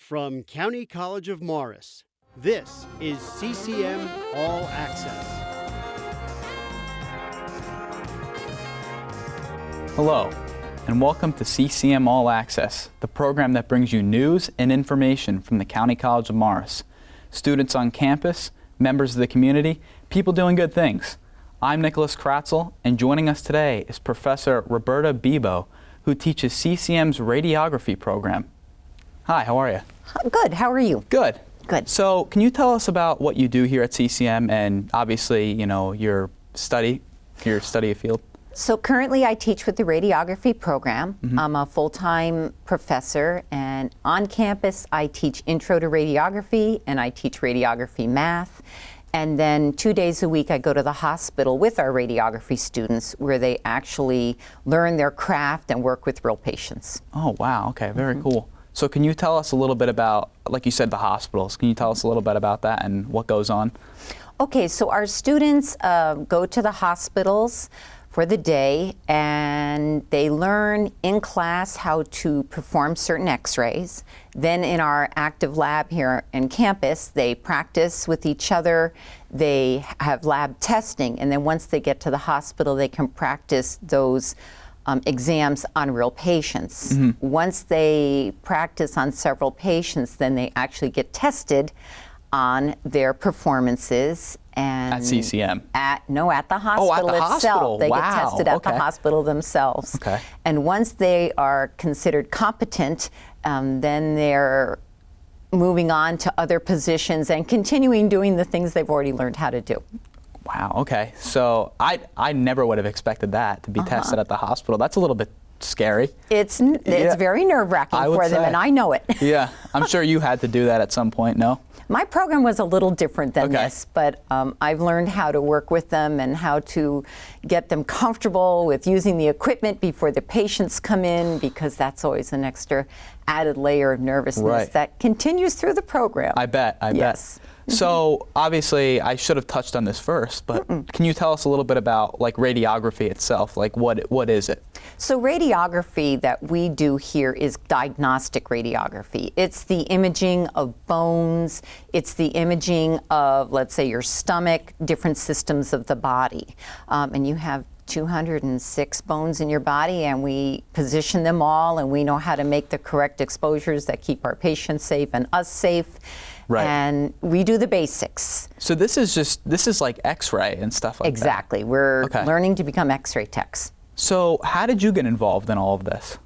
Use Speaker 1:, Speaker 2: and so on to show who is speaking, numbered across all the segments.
Speaker 1: From County College of Morris, this is CCM All Access.
Speaker 2: Hello, and welcome to CCM All Access, the program that brings you news and information from the County College of Morris. Students on campus, members of the community, people doing good things. I'm Nicholas Kratzel, and joining us today is Professor Roberta Bibeault, who teaches CCM's Radiography program. Hi, how are you?
Speaker 3: Good. How are you?
Speaker 2: Good.
Speaker 3: Good.
Speaker 2: So, can you tell us about what you do here at CCM and obviously, your study of field?
Speaker 3: So currently I teach with the radiography program. I'm a full-time professor, and on campus I teach intro to radiography and I teach radiography math. And then 2 days a week I go to the hospital with our radiography students where they actually learn their craft and work with real patients.
Speaker 2: Oh, wow. Okay, very cool. So can you tell us a little bit about, like you said, the hospitals? Can you tell us a little bit about that and what goes on?
Speaker 3: Okay, so our students go to the hospitals for the day, and they learn in class how to perform certain x-rays. Then in our active lab here on campus, they practice with each other. They have lab testing, and then once they get to the hospital, they can practice those exams on real patients. Once they practice on several patients, then they actually get tested on their performances. And
Speaker 2: At CCM?
Speaker 3: At the hospital
Speaker 2: at the
Speaker 3: itself.
Speaker 2: hospital.
Speaker 3: They
Speaker 2: Wow.
Speaker 3: get tested at the hospital themselves.
Speaker 2: Okay.
Speaker 3: And once they are considered competent, then they're moving on to other positions and continuing doing the things they've already learned how to do.
Speaker 2: Wow, okay. So I never would have expected that, to be tested at the hospital. That's a little bit scary.
Speaker 3: It's very nerve-wracking for them, and I know it.
Speaker 2: Yeah, I'm sure you had to do that at some point, no?
Speaker 3: My program was a little different than this, but I've learned how to work with them and how to get them comfortable with using the equipment before the patients come in, because that's always an extra added layer of nervousness that continues through the program.
Speaker 2: I bet.
Speaker 3: Yes.
Speaker 2: So obviously I should have touched on this first, but can you tell us a little bit about radiography itself? Like what is it?
Speaker 3: So radiography that we do here is diagnostic radiography. It's the imaging of bones, it's the imaging of, let's say, your stomach, different systems of the body. And you have 206 bones in your body, and we position them all, and we know how to make the correct exposures that keep our patients safe and us safe.
Speaker 2: Right.
Speaker 3: And we do the basics.
Speaker 2: So this is like X-ray and stuff like that?
Speaker 3: Exactly. We're learning to become X-ray techs.
Speaker 2: So how did you get involved in all of this?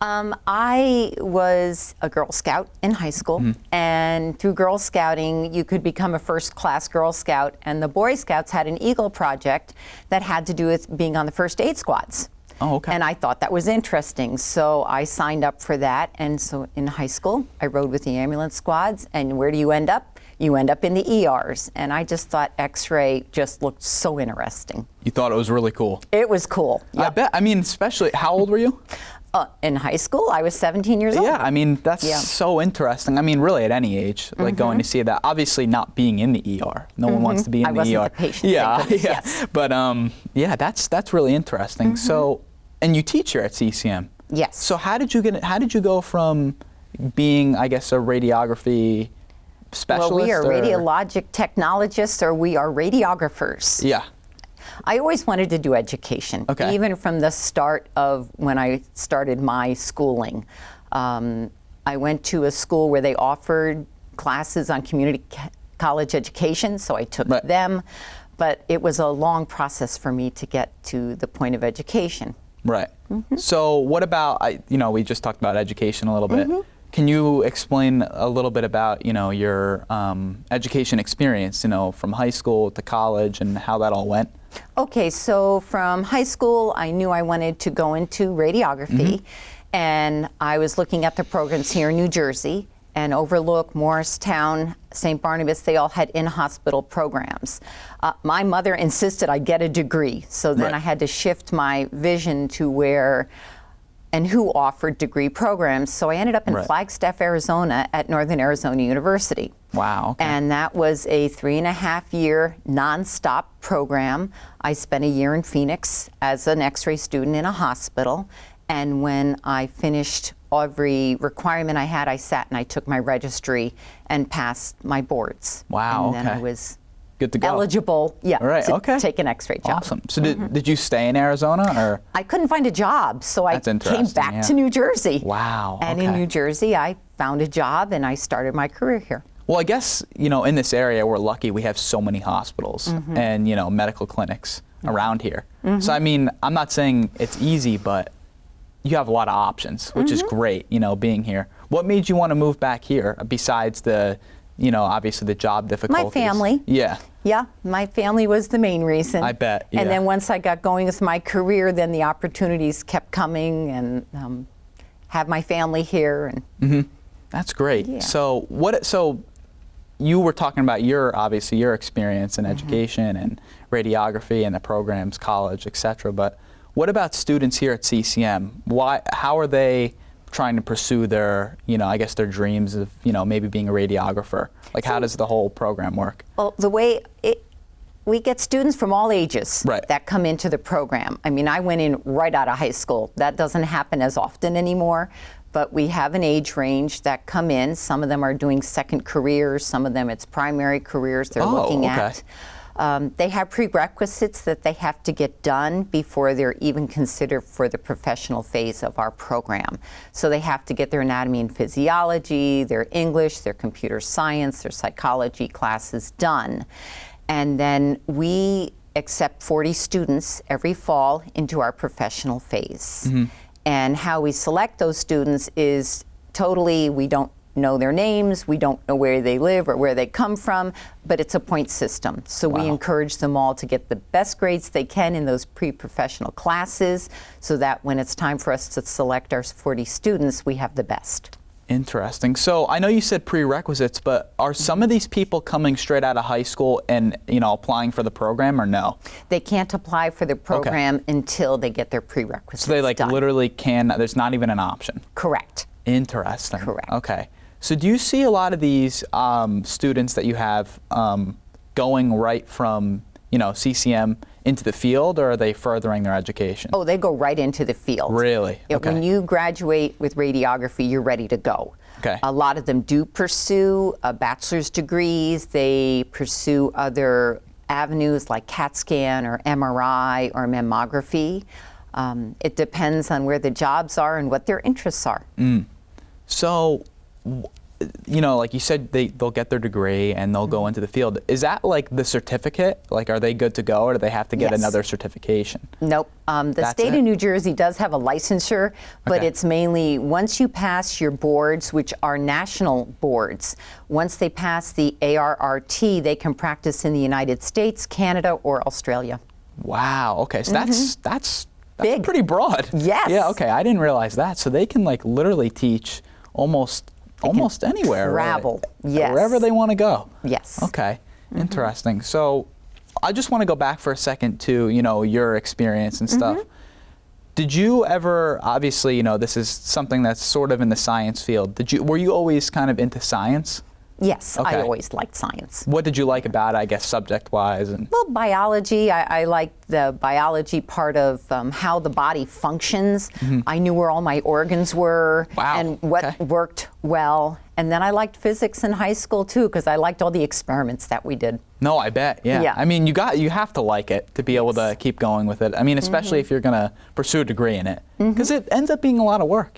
Speaker 3: I was a Girl Scout in high school, and through Girl Scouting, you could become a first-class Girl Scout, and the Boy Scouts had an Eagle project that had to do with being on the first aid squads.
Speaker 2: Oh, okay.
Speaker 3: And I thought that was interesting, so I signed up for that. And so in high school, I rode with the ambulance squads, and where do you end up? You end up in the ERs, and I just thought X-ray just looked so interesting.
Speaker 2: You thought it was really cool?
Speaker 3: It was cool. Yep.
Speaker 2: I bet. I mean, especially, how old were you?
Speaker 3: In high school, I was 17 years old.
Speaker 2: Yeah, I mean, that's so interesting. I mean, really at any age, like going to see that. Obviously not being in the ER. No one wants to be in the ER.
Speaker 3: I wasn't the patient.
Speaker 2: Yes. But yeah, that's really interesting. So, and you teach here at CCM.
Speaker 3: Yes.
Speaker 2: So how did you go from being, I guess, a radiography specialist?
Speaker 3: Well, we are radiologic technologists, or we are radiographers.
Speaker 2: Yeah.
Speaker 3: I always wanted to do education, even from the start of when I started my schooling. I went to a school where they offered classes on community college education, so I took them. But it was a long process for me to get to the point of education.
Speaker 2: Right. So what about, we just talked about education a little bit. Can you explain a little bit about, your education experience, from high school to college and how that all went?
Speaker 3: Okay, so from high school, I knew I wanted to go into radiography, and I was looking at the programs here in New Jersey, and Overlook, Morristown, St. Barnabas, they all had in-hospital programs. My mother insisted I get a degree, so then I had to shift my vision to where and who offered degree programs. So I ended up in Flagstaff, Arizona at Northern Arizona University.
Speaker 2: Wow. Okay.
Speaker 3: And that was a 3.5-year nonstop program. I spent a year in Phoenix as an X-ray student in a hospital. And when I finished every requirement I had, I sat and I took my registry and passed my boards.
Speaker 2: Wow,
Speaker 3: And then
Speaker 2: okay.
Speaker 3: I was
Speaker 2: Good to go.
Speaker 3: eligible, yeah,
Speaker 2: All right,
Speaker 3: to
Speaker 2: okay.
Speaker 3: take an X-ray job.
Speaker 2: Awesome. So did you stay in Arizona, or?
Speaker 3: I couldn't find a job, so I
Speaker 2: That's
Speaker 3: came
Speaker 2: interesting,
Speaker 3: back
Speaker 2: yeah.
Speaker 3: to New Jersey.
Speaker 2: Wow,
Speaker 3: And
Speaker 2: okay.
Speaker 3: in New Jersey, I found a job and I started my career here.
Speaker 2: Well, I guess, in this area, we're lucky we have so many hospitals and, medical clinics around here. So, I mean, I'm not saying it's easy, but you have a lot of options, which is great, being here. What made you want to move back here besides the, obviously the job difficulties?
Speaker 3: My family.
Speaker 2: Yeah.
Speaker 3: Yeah, my family was the main reason.
Speaker 2: I bet, yeah.
Speaker 3: And then once I got going with my career, then the opportunities kept coming, and have my family here. And
Speaker 2: That's great.
Speaker 3: Yeah.
Speaker 2: So you were talking about your experience in education and radiography and the programs, college, etc. But what about students here at CCM? How are they trying to pursue their, their dreams of, maybe being a radiographer? Like, how does the whole program work?
Speaker 3: well, we get students from all ages
Speaker 2: Right.
Speaker 3: that come into the program. I mean, I went in right out of high school. That doesn't happen as often anymore. But we have an age range that come in. Some of them are doing second careers. Some of them it's primary careers they're looking at. They have prerequisites that they have to get done before they're even considered for the professional phase of our program. So they have to get their anatomy and physiology, their English, their computer science, their psychology classes done. And then we accept 40 students every fall into our professional phase. And how we select those students is totally, we don't know their names, we don't know where they live or where they come from, but it's a point system. So we encourage them all to get the best grades they can in those pre-professional classes so that when it's time for us to select our 40 students, we have the best.
Speaker 2: Interesting. So I know you said prerequisites, but are some of these people coming straight out of high school and, applying for the program, or no?
Speaker 3: They can't apply for the program until they get their prerequisites
Speaker 2: So they
Speaker 3: done.
Speaker 2: literally there's not even an option.
Speaker 3: Correct.
Speaker 2: Interesting.
Speaker 3: Correct.
Speaker 2: Okay. So do you see a lot of these students that you have going right from, CCM into the field, or are they furthering their education?
Speaker 3: Oh, they go right into the field.
Speaker 2: Really?
Speaker 3: Yeah,
Speaker 2: Okay.
Speaker 3: when you graduate with radiography, you're ready to go.
Speaker 2: Okay.
Speaker 3: A lot of them do pursue bachelor's degrees. They pursue other avenues like CAT scan or MRI or mammography. It depends on where the jobs are and what their interests are.
Speaker 2: So, like you said, they'll get their degree and they'll go into the field. Is that like the certificate? Like, are they good to go, or do they have to get
Speaker 3: Yes.
Speaker 2: another certification?
Speaker 3: Nope. The
Speaker 2: That's
Speaker 3: state
Speaker 2: it?
Speaker 3: of New Jersey does have a licensure, but
Speaker 2: Okay.
Speaker 3: it's mainly once you pass your boards, which are national boards, once they pass the ARRT, they can practice in the United States, Canada, or Australia.
Speaker 2: Wow. Okay. So that's
Speaker 3: Big.
Speaker 2: pretty broad.
Speaker 3: Yes.
Speaker 2: Yeah. Okay. I didn't realize that. So they can literally teach almost anywhere.
Speaker 3: travel.
Speaker 2: Really.
Speaker 3: Yes.
Speaker 2: Wherever they want to go.
Speaker 3: Yes.
Speaker 2: Okay. Interesting. So I just want to go back for a second to your experience and stuff. Did you ever, obviously, this is something that's sort of in the science field. Were you always kind of into science?
Speaker 3: Yes,
Speaker 2: Okay.
Speaker 3: I always liked science.
Speaker 2: What did you like about it, I guess, subject-wise? And
Speaker 3: Well, biology, I liked the biology part of how the body functions. I knew where all my organs were
Speaker 2: Wow,
Speaker 3: and what
Speaker 2: okay.
Speaker 3: worked well. And then I liked physics in high school too, because I liked all the experiments that we did.
Speaker 2: No, I bet. Yeah.
Speaker 3: Yeah.
Speaker 2: I mean, you have to like it to be able to keep going with it. I mean, especially if you're going to pursue a degree in it, because it ends up being a lot of work,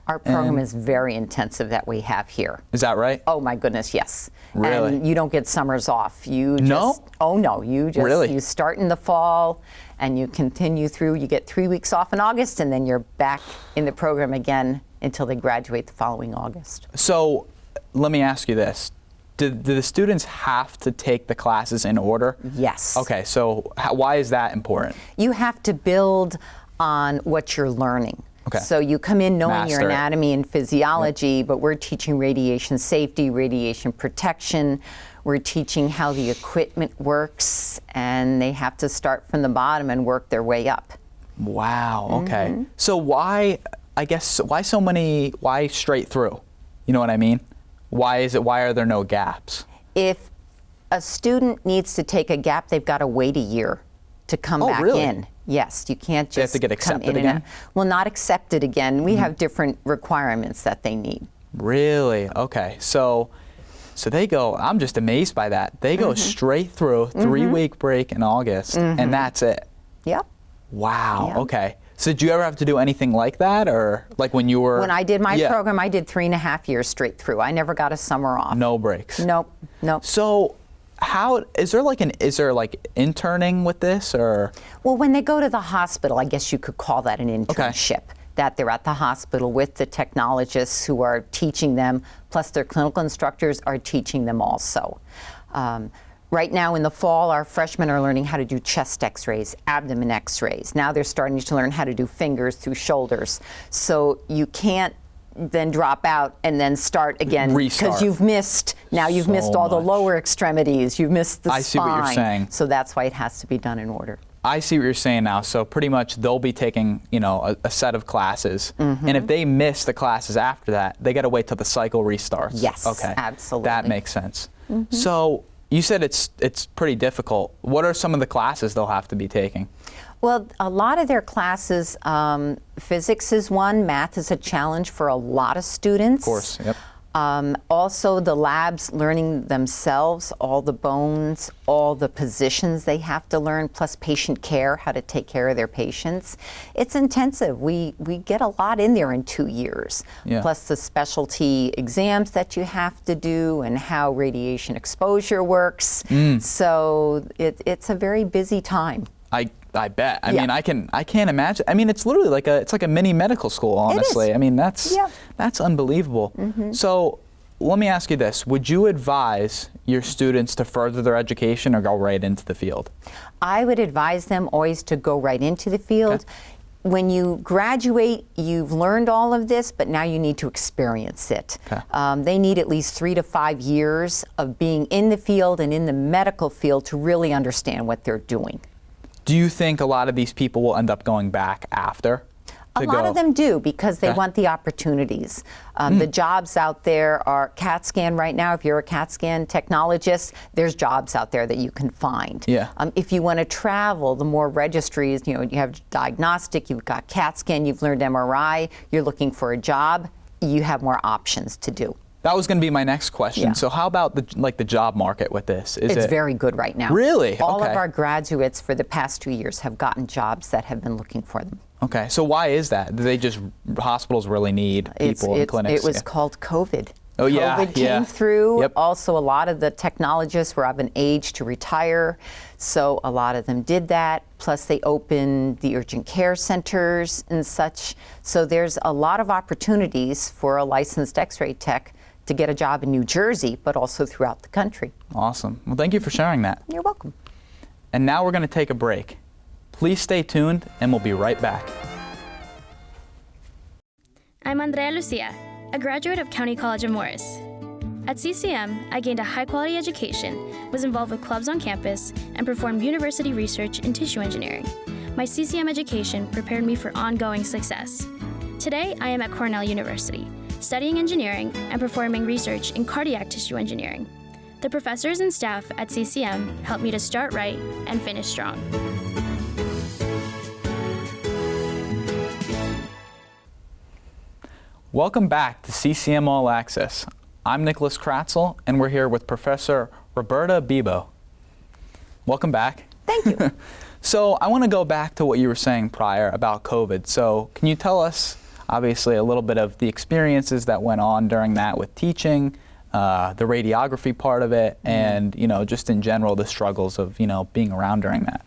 Speaker 3: Our program
Speaker 2: And-
Speaker 3: is very intensive that we have here.
Speaker 2: Is that right?
Speaker 3: Oh my goodness, yes.
Speaker 2: Really?
Speaker 3: And you don't get summers off. You just,
Speaker 2: No?
Speaker 3: Oh no, you just
Speaker 2: Really?
Speaker 3: you start in the fall and you continue through. You get 3 weeks off in August and then you're back in the program again until they graduate the following August.
Speaker 2: So, let me ask you this. Do the students have to take the classes in order?
Speaker 3: Yes.
Speaker 2: Okay, so why is that important?
Speaker 3: You have to build on what you're learning.
Speaker 2: Okay.
Speaker 3: So you come in knowing your
Speaker 2: Master it.
Speaker 3: anatomy and physiology, but we're teaching radiation safety, radiation protection. We're teaching how the equipment works, and they have to start from the bottom and work their way up.
Speaker 2: Wow, okay. So why straight through? You know what I mean? Why are there no gaps?
Speaker 3: If a student needs to take a gap, they've got to wait a year to come
Speaker 2: Oh,
Speaker 3: back
Speaker 2: really?
Speaker 3: in. Yes, you can't
Speaker 2: They have
Speaker 3: just
Speaker 2: to get
Speaker 3: come
Speaker 2: accepted
Speaker 3: in and
Speaker 2: again?
Speaker 3: out. Well, not accepted again. We have different requirements that they need.
Speaker 2: Really? Okay. So they go, I'm just amazed by that. They go straight through 3-week break in August, and that's it.
Speaker 3: Yep.
Speaker 2: Wow.
Speaker 3: Yep.
Speaker 2: Okay. So did you ever have to do anything like that, or like when you were?
Speaker 3: When I did my
Speaker 2: Yeah.
Speaker 3: program, I did 3.5 years straight through. I never got a summer off.
Speaker 2: No breaks.
Speaker 3: Nope. Nope.
Speaker 2: So how is there like interning with this, or?
Speaker 3: Well, when they go to the hospital, I guess you could call that an internship. That they're at the hospital with the technologists who are teaching them, plus their clinical instructors are teaching them also. Right now in the fall, our freshmen are learning how to do chest x-rays, abdomen x-rays. Now they're starting to learn how to do fingers through shoulders. So you can't then drop out and then start again.
Speaker 2: Restart.
Speaker 3: Because you've missed all the lower extremities, you've missed the spine.
Speaker 2: I see what you're saying.
Speaker 3: So that's why it has to be done in order.
Speaker 2: I see what you're saying now. So pretty much they'll be taking, a set of classes, and if they miss the classes after that, they got to wait till the cycle restarts.
Speaker 3: Yes,
Speaker 2: okay,
Speaker 3: absolutely.
Speaker 2: That makes sense. So you said it's pretty difficult. What are some of the classes they'll have to be taking?
Speaker 3: Well, a lot of their classes, physics is one, math is a challenge for a lot of students.
Speaker 2: Of course, yep.
Speaker 3: Also, the labs learning themselves, all the bones, all the positions they have to learn, plus patient care, how to take care of their patients. It's intensive. We get a lot in there in 2 years,
Speaker 2: Yeah.
Speaker 3: plus the specialty exams that you have to do and how radiation exposure works. So it's a very busy time.
Speaker 2: I bet. I
Speaker 3: Yeah.
Speaker 2: mean, I can't imagine. I mean, it's literally like a mini medical school, honestly.
Speaker 3: It is.
Speaker 2: I mean, that's
Speaker 3: Yep.
Speaker 2: unbelievable. So let me ask you this. Would you advise your students to further their education or go right into the field?
Speaker 3: I would advise them always to go right into the field.
Speaker 2: Okay.
Speaker 3: When you graduate, you've learned all of this, but now you need to experience it.
Speaker 2: Okay.
Speaker 3: They need at least 3 to 5 years of being in the field and in the medical field to really understand what they're doing.
Speaker 2: Do you think a lot of these people will end up going back after?
Speaker 3: A lot of them do because they want the opportunities. The jobs out there are CAT scan right now. If you're a CAT scan technologist, there's jobs out there that you can find.
Speaker 2: Yeah.
Speaker 3: If you want to travel, the more registries, you have diagnostic, you've got CAT scan, you've learned MRI, you're looking for a job, you have more options to do.
Speaker 2: That was going to be my next question.
Speaker 3: Yeah.
Speaker 2: So how about the job market with this?
Speaker 3: It's very good right now.
Speaker 2: Really?
Speaker 3: All
Speaker 2: Okay.
Speaker 3: of our graduates for the past 2 years have gotten jobs that have been looking for them.
Speaker 2: Okay. So why is that? Do they just hospitals really need people in clinics?
Speaker 3: It was called COVID.
Speaker 2: Oh, yeah,
Speaker 3: COVID
Speaker 2: yeah.
Speaker 3: came through.
Speaker 2: Yep.
Speaker 3: Also, a lot of the technologists were of an age to retire, so a lot of them did that. Plus, they opened the urgent care centers and such. So there's a lot of opportunities for a licensed X-ray tech to get a job in New Jersey, but also throughout the country.
Speaker 2: Awesome. Well, thank you for sharing that.
Speaker 3: You're welcome.
Speaker 2: And now we're going to take a break. Please stay tuned, and we'll be right back.
Speaker 4: I'm Andrea Lucia, a graduate of County College of Morris. At CCM, I gained a high-quality education, was involved with clubs on campus, and performed university research in tissue engineering. My CCM education prepared me for ongoing success. Today, I am at Cornell University, studying engineering and performing research in cardiac tissue engineering. The professors and staff at CCM helped me to start right and finish strong.
Speaker 2: Welcome back to CCM All Access. I'm Nicholas Kratzel, and we're here with Professor Roberta Bibeault. Welcome back.
Speaker 3: Thank you.
Speaker 2: So I want to go back to what you were saying prior about COVID. So can you tell us, obviously, a little bit of the experiences that went on during that with teaching, the radiography part of it, and just in general the struggles of being around during that?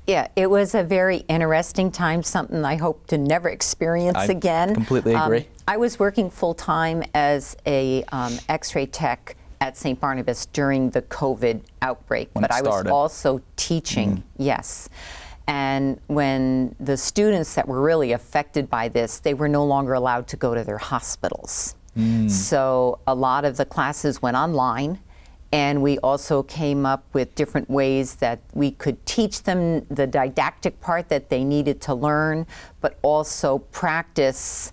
Speaker 3: Yeah, it was a very interesting time, something I hope to never experience again.
Speaker 2: I completely agree.
Speaker 3: I was working full-time as a X-ray tech at St. Barnabas during the COVID outbreak, but I was also teaching, yes. And when the students that were really affected by this, they were no longer allowed to go to their hospitals. So a lot of the classes went online, and we also came up with different ways that we could teach them the didactic part that they needed to learn, but also practice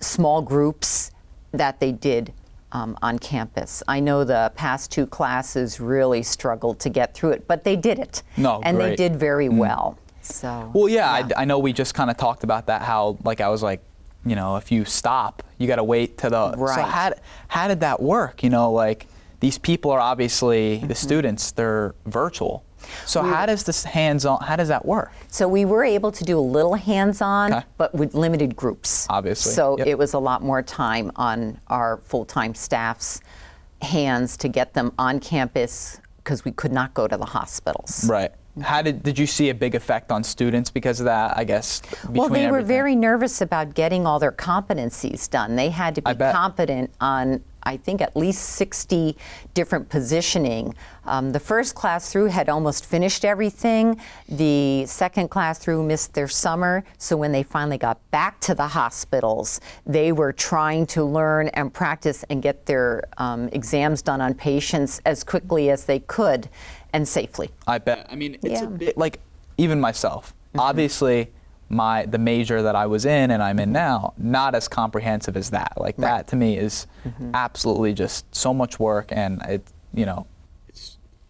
Speaker 3: small groups that they did on campus. I know the past 2 classes really struggled to get through it, but they did it.
Speaker 2: No,
Speaker 3: and
Speaker 2: great.
Speaker 3: they did very well. So.
Speaker 2: Well, yeah. I know we just kind of talked about that, how like I was like, you know, if you stop, you got to wait to the.
Speaker 3: Right.
Speaker 2: So how did that work? You know, like these people are obviously the students. They're virtual. So how does this hands-on? How does that work?
Speaker 3: So we were able to do a little hands-on,
Speaker 2: Okay.
Speaker 3: but with limited groups.
Speaker 2: Obviously.
Speaker 3: So
Speaker 2: Yep.
Speaker 3: it was a lot more time on our full-time staff's hands to get them on campus because we could not go to the hospitals.
Speaker 2: Right. How did you see a big effect on students because of that? I guess.
Speaker 3: Well, they were
Speaker 2: everything?
Speaker 3: very nervous about getting all their competencies done. They had to be competent on, I think, at least 60 different positioning. The first class through had almost finished everything. The second class through missed their summer. So when they finally got back to the hospitals, they were trying to learn and practice and get their exams done on patients as quickly as they could and safely.
Speaker 2: I bet. I mean, it's
Speaker 3: Yeah.
Speaker 2: a bit like even myself. Obviously, the major that I was in and I'm in now, not as comprehensive as that. Like that to me is absolutely just so much work, and it's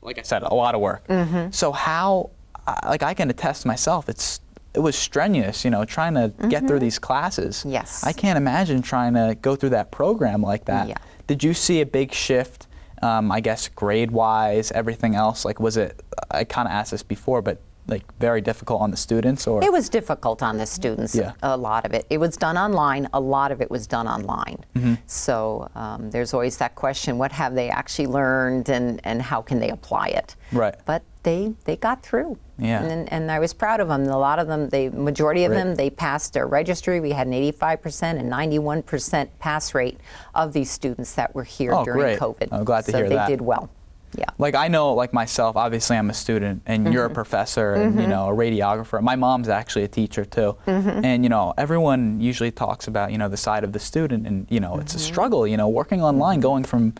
Speaker 2: like I said, a lot of work. So how, like I can attest myself, it was strenuous, trying to get through these classes.
Speaker 3: Yes.
Speaker 2: I can't imagine trying to go through that program like that.
Speaker 3: Yeah.
Speaker 2: Did you see a big shift? I guess grade-wise, everything else, like was it, I kind of asked this before, but like very difficult on the students, or?
Speaker 3: It was difficult on the students,
Speaker 2: Yeah.
Speaker 3: a lot of it. It was done online, a lot of it was done online. So there's always that question, what have they actually learned and how can they apply it?
Speaker 2: Right.
Speaker 3: But they got through.
Speaker 2: Yeah.
Speaker 3: And I was proud of them. A lot of them, the majority of
Speaker 2: Right.
Speaker 3: them, they passed their registry. We had an 85% and 91% pass rate of these students that were here
Speaker 2: Oh,
Speaker 3: during
Speaker 2: great.
Speaker 3: COVID.
Speaker 2: I'm glad to
Speaker 3: so
Speaker 2: hear that.
Speaker 3: they did well. Yeah.
Speaker 2: Like I know, like myself, obviously I'm a student, and you're a professor, and a radiographer. My mom's actually a teacher too, and everyone usually talks about the side of the student, and it's a struggle, working online, going from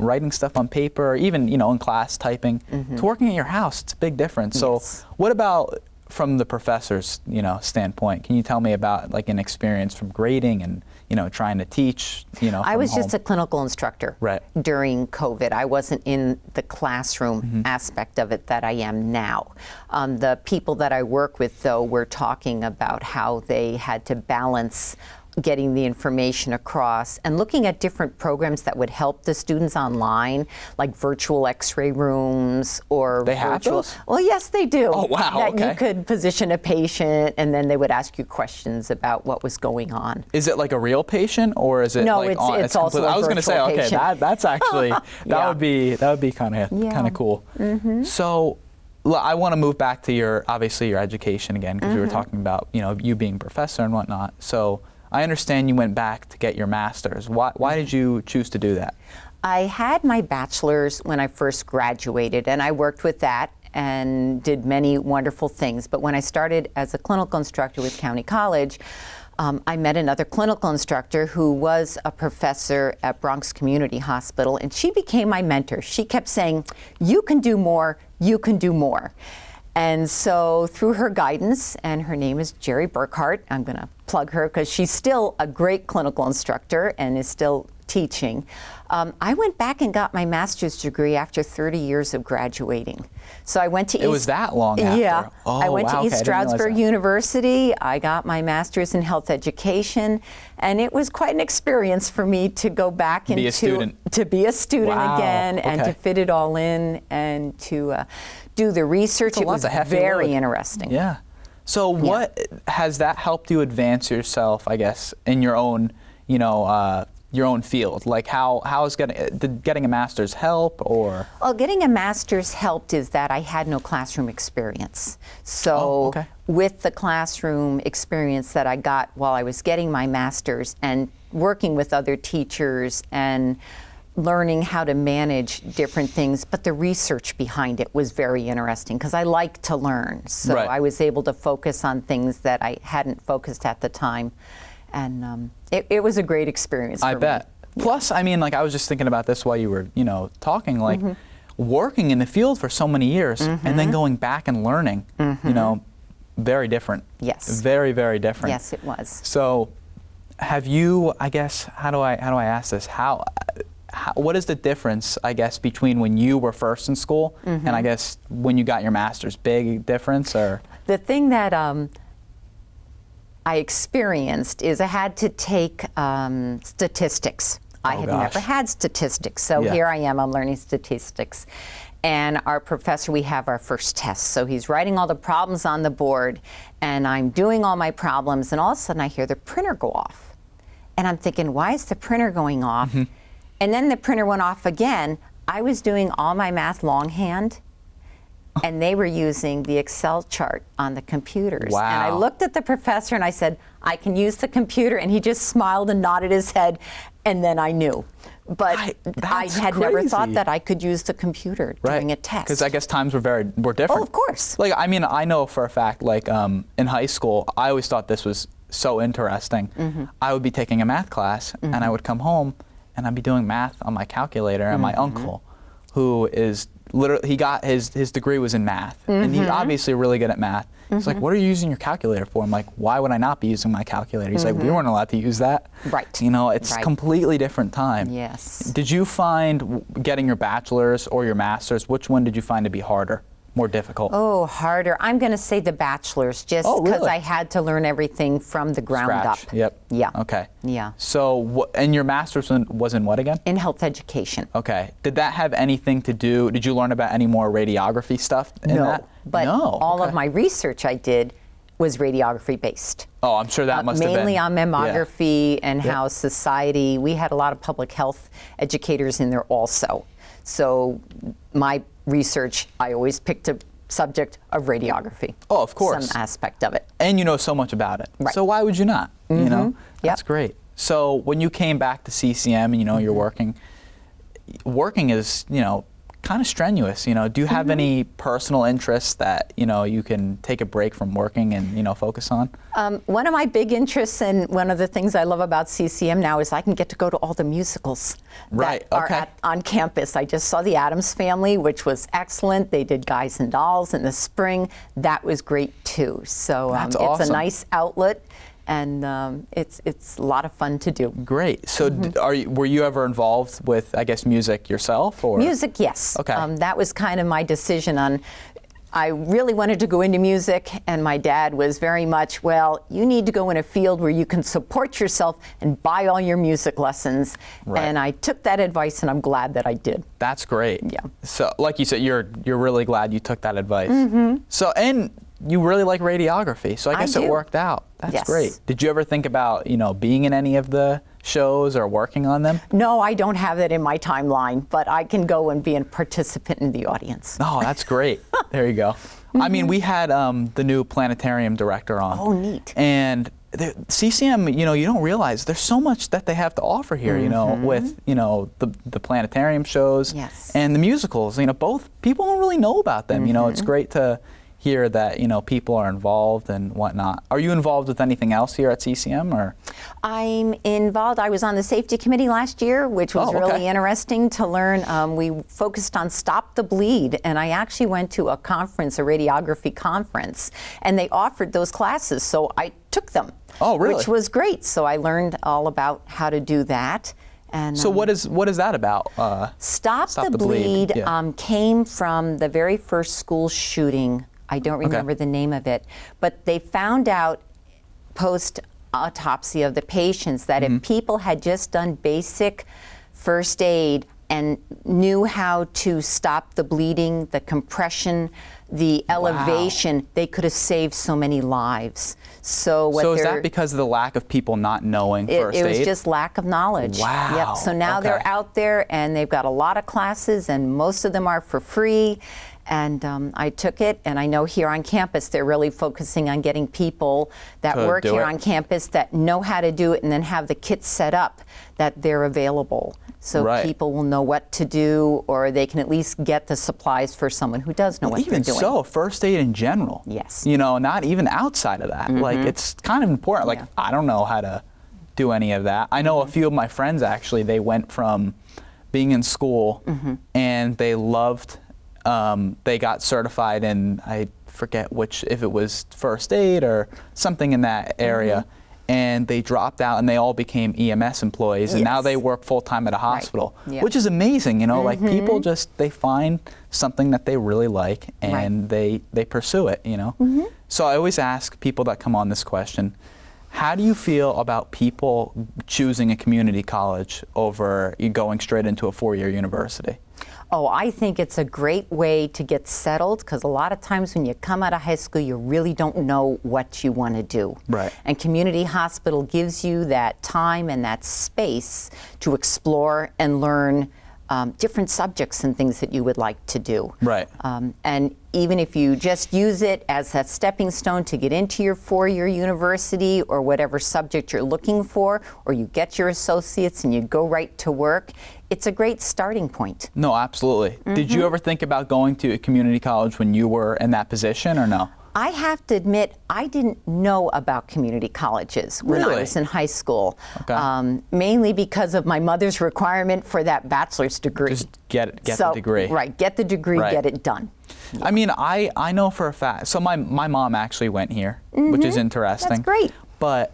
Speaker 2: writing stuff on paper, even in class typing, to working at your house. It's a big difference. So,
Speaker 3: Yes.
Speaker 2: what about from the professor's standpoint? Can you tell me about like an experience from grading and trying to teach?
Speaker 3: I was just
Speaker 2: home?
Speaker 3: a clinical instructor
Speaker 2: Right.
Speaker 3: during COVID. I wasn't in the classroom aspect of it that I am now. The people that I work with, though, were talking about how they had to balance getting the information across and looking at different programs that would help the students online, like virtual x-ray rooms or
Speaker 2: They have
Speaker 3: virtual.
Speaker 2: those?
Speaker 3: Well, yes, they do.
Speaker 2: Oh, wow,
Speaker 3: That
Speaker 2: okay.
Speaker 3: you could position a patient and then they would ask you questions about what was going on.
Speaker 2: Is it like a real patient, or is it
Speaker 3: No,
Speaker 2: like
Speaker 3: it's also a
Speaker 2: I was going to say,
Speaker 3: virtual
Speaker 2: okay,
Speaker 3: patient.
Speaker 2: that's actually that
Speaker 3: Yeah.
Speaker 2: would be kind of cool. So, I want to move back to your education again, because we were talking about you being a professor and whatnot. So I understand you went back to get your master's. Why did you choose to do that?
Speaker 3: I had my bachelor's when I first graduated, and I worked with that and did many wonderful things. But when I started as a clinical instructor with County College, I met another clinical instructor who was a professor at Bronx Community Hospital, and she became my mentor. She kept saying, "You can do more, you can do more." And so through her guidance, and her name is Jerry Burkhart, I'm going to plug her because she's still a great clinical instructor and is still teaching. I went back and got my master's degree after 30 years of graduating. So I went to
Speaker 2: It was that long after?
Speaker 3: Yeah.
Speaker 2: Oh,
Speaker 3: I went
Speaker 2: wow,
Speaker 3: to
Speaker 2: okay,
Speaker 3: East
Speaker 2: I didn't realize
Speaker 3: Stroudsburg
Speaker 2: that.
Speaker 3: University. I got my master's in health education, and it was quite an experience for me to go back
Speaker 2: Be a student.
Speaker 3: to be a student
Speaker 2: Wow,
Speaker 3: again, and
Speaker 2: okay.
Speaker 3: to fit it all in and to do the research. It was
Speaker 2: That's a hefty
Speaker 3: very
Speaker 2: load.
Speaker 3: interesting.
Speaker 2: Yeah. So what has that helped you advance yourself, I guess, in your own, your own field? Like how is getting a master's help, or?
Speaker 3: Well, getting a master's helped is that I had no classroom experience. So
Speaker 2: okay.
Speaker 3: with the classroom experience that I got while I was getting my master's and working with other teachers and learning how to manage different things, but the research behind it was very interesting because I like to learn. So
Speaker 2: Right.
Speaker 3: I was able to focus on things that I hadn't focused at the time. And it was a great experience for me.
Speaker 2: I bet. Plus, I mean, like I was just thinking about this while you were, talking, like working in the field for so many years and then going back and learning, very different.
Speaker 3: Yes.
Speaker 2: Very, very different.
Speaker 3: Yes, it was.
Speaker 2: So, have you? I guess how do I ask this? What is the difference, I guess, between when you were first in school and I guess when you got your master's? Big difference, or?
Speaker 3: The thing that I experienced is I had to take statistics. I had never had statistics, so here I am, I'm learning statistics. And our professor, we have our first test, so he's writing all the problems on the board, and I'm doing all my problems, and all of a sudden I hear the printer go off. And I'm thinking, why is the printer going off? And then the printer went off again. I was doing all my math longhand, and they were using the Excel chart on the computers.
Speaker 2: Wow.
Speaker 3: And I looked at the professor and I said, I can use the computer, and he just smiled and nodded his head, and then I knew. But I had never thought that I could use the computer during a test.
Speaker 2: Because I guess times were different.
Speaker 3: Oh, of course.
Speaker 2: Like, I mean, I know for a fact, like in high school, I always thought this was so interesting. I would be taking a math class, and I would come home, and I'd be doing math on my calculator, and my uncle, who is literally, he got his degree was in math, and he's obviously really good at math. He's like, what are you using your calculator for? I'm like, why would I not be using my calculator? He's like, we weren't allowed to use that.
Speaker 3: Right.
Speaker 2: You know, it's completely different time.
Speaker 3: Yes.
Speaker 2: Did you find getting your bachelor's or your master's, which one did you find to be harder, more difficult?
Speaker 3: Oh, harder. I'm going to say the bachelor's, just because I had to learn everything from the ground up.
Speaker 2: Yep.
Speaker 3: Yeah.
Speaker 2: Okay.
Speaker 3: Yeah.
Speaker 2: So, and your master's was in what again?
Speaker 3: In health education.
Speaker 2: Okay. Did that have anything to do, did you learn about any more radiography stuff in that?
Speaker 3: But all of my research I did was radiography based.
Speaker 2: Oh, I'm sure that must have been.
Speaker 3: Mainly on mammography and how society, we had a lot of public health educators in there also. So my research, I always picked a subject of radiography.
Speaker 2: Oh, of course.
Speaker 3: Some aspect of it.
Speaker 2: And you know so much about it.
Speaker 3: Right.
Speaker 2: So why would you not? You know? That's great. So when you came back to CCM and you know you're working is, you know, kind of strenuous, you know. Do you have any personal interests that, you know, you can take a break from working and, you know, focus on?
Speaker 3: One of my big interests, and one of the things I love about CCM now, is I can get to go to all the musicals that are on campus. I just saw The Addams Family, which was excellent. They did Guys and Dolls in the spring. That was great too. So it's a nice outlet. And it's a lot of fun to do.
Speaker 2: Great. So were you ever involved with, I guess, music yourself? Or?
Speaker 3: Music, yes.
Speaker 2: Okay.
Speaker 3: That was kind of my decision on, I really wanted to go into music, and my dad was very much, well, you need to go in a field where you can support yourself and buy all your music lessons. Right. And I took that advice, and I'm glad that I did.
Speaker 2: That's great.
Speaker 3: Yeah.
Speaker 2: So, like you said, you're really glad you took that advice. So, and you really like radiography, so I guess it worked out. That's great. Did you ever think about, you know, being in any of the shows or working on them?
Speaker 3: No, I don't have that in my timeline, but I can go and be a participant in the audience.
Speaker 2: Oh, that's great. There you go. I mean, we had the new planetarium director on.
Speaker 3: Oh, neat.
Speaker 2: And CCM, you know, you don't realize there's so much that they have to offer here, you know, with, you know, the planetarium shows and the musicals. You know, both people don't really know about them. You know, it's great to hear that, you know, people are involved and whatnot. Are you involved with anything else here at CCM, or?
Speaker 3: I'm involved. I was on the safety committee last year, which was really interesting to learn. We focused on Stop the Bleed, and I actually went to a conference, a radiography conference, and they offered those classes, so I took them.
Speaker 2: Oh, really?
Speaker 3: Which was great. So I learned all about how to do that. And,
Speaker 2: so what is that about?
Speaker 3: Stop the Bleed came from the very first school shooting. I don't remember the name of it, but they found out post-autopsy of the patients that if people had just done basic first aid and knew how to stop the bleeding, the compression, the elevation, they could have saved so many lives. So is that because of the lack of people not knowing first aid? It was just lack of knowledge. Wow. Yep. So now they're out there, and they've got a lot of classes, and most of them are for free. And I took it, and I know here on campus they're really focusing on getting people that work here on campus that know how to do it, and then have the kits set up that they're available. So people will know what to do, or they can at least get the supplies for someone who does know what they're doing. Even so, first aid in general. Yes. You know, not even outside of that. Like, it's kind of important. Like, I don't know how to do any of that. I know a few of my friends, actually, they went from being in school, and they loved they got certified in, I forget which, if it was first aid or something in that area,
Speaker 2: and they dropped out and they all became EMS employees, and now
Speaker 3: Yes.
Speaker 2: they work full-time at a hospital,
Speaker 3: Yeah.
Speaker 2: which is amazing. You know, like people just, they find something that they really like and they pursue it, you know. So I always ask people that come on this question, how do you feel about people choosing a community college over going straight into a 4-year university?
Speaker 3: Oh, I think it's a great way to get settled, because a lot of times when you come out of high school, you really don't know what you want to do.
Speaker 2: Right.
Speaker 3: And community hospital gives you that time and that space to explore and learn different subjects and things that you would like to do.
Speaker 2: Right.
Speaker 3: And even if you just use it as that stepping stone to get into your 4-year university or whatever subject you're looking for, or you get your associates and you go right to work, it's a great starting point.
Speaker 2: No, absolutely. Did you ever think about going to a community college when you were in that position, or no?
Speaker 3: I have to admit, I didn't know about community colleges when
Speaker 2: Really?
Speaker 3: I was in high school,
Speaker 2: Okay.
Speaker 3: mainly because of my mother's requirement for that bachelor's degree.
Speaker 2: Just get the degree.
Speaker 3: Right, get the degree,
Speaker 2: Right.
Speaker 3: get it done.
Speaker 2: I mean, I know for a fact, so my mom actually went here, which is interesting.
Speaker 3: That's great.
Speaker 2: But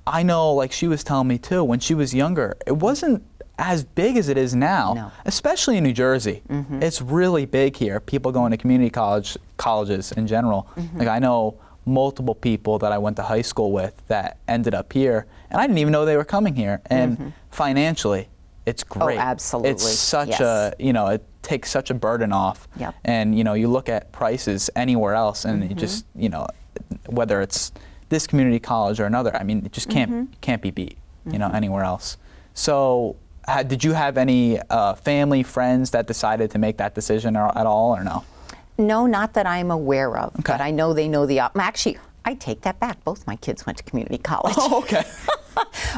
Speaker 2: I know, like she was telling me too, when she was younger, it wasn't as big as it is now,
Speaker 3: No.
Speaker 2: especially in New Jersey. It's really big here, people going to community colleges in general. Like I know multiple people that I went to high school with that ended up here, and I didn't even know they were coming here. And financially, it's great.
Speaker 3: absolutely.
Speaker 2: It's such
Speaker 3: Yes.
Speaker 2: a, you know, it takes such a burden off.
Speaker 3: Yep.
Speaker 2: And, you know, you look at prices anywhere else and you just, you know, whether it's this community college or another, I mean, it just can't be beat, you know, anywhere else. So did you have any family, friends that decided to make that decision at all, or no?
Speaker 3: No, not that I'm aware of,
Speaker 2: Okay.
Speaker 3: but I know they know the actually, I take that back. Both my kids went to community college.
Speaker 2: Oh, okay.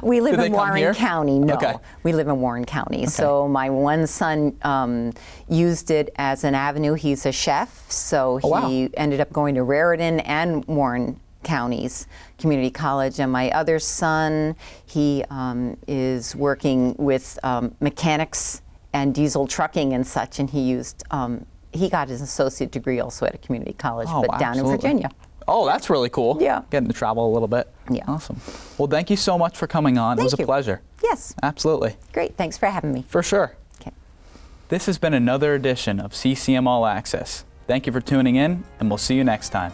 Speaker 3: We live
Speaker 2: Did they
Speaker 3: in
Speaker 2: come here?
Speaker 3: Warren County. No,
Speaker 2: Okay.
Speaker 3: we live in Warren County. So my one son used it as an avenue. He's a chef, so
Speaker 2: Oh, wow.
Speaker 3: he ended up going to Raritan and Warren Counties Community College. And my other son, he is working with mechanics and diesel trucking and such, and he got his associate degree also at a community college,
Speaker 2: Oh,
Speaker 3: but down in
Speaker 2: absolutely.
Speaker 3: Virginia.
Speaker 2: Oh, that's really cool.
Speaker 3: Yeah.
Speaker 2: Getting to travel a little bit.
Speaker 3: Yeah.
Speaker 2: Awesome. Well, thank you so much for coming on. It was a
Speaker 3: Thank you.
Speaker 2: pleasure.
Speaker 3: Yes,
Speaker 2: Absolutely.
Speaker 3: great. Thanks for having me.
Speaker 2: For sure.
Speaker 3: Okay.
Speaker 2: This has been another edition of CCM All Access. Thank you for tuning in, and we'll see you next time.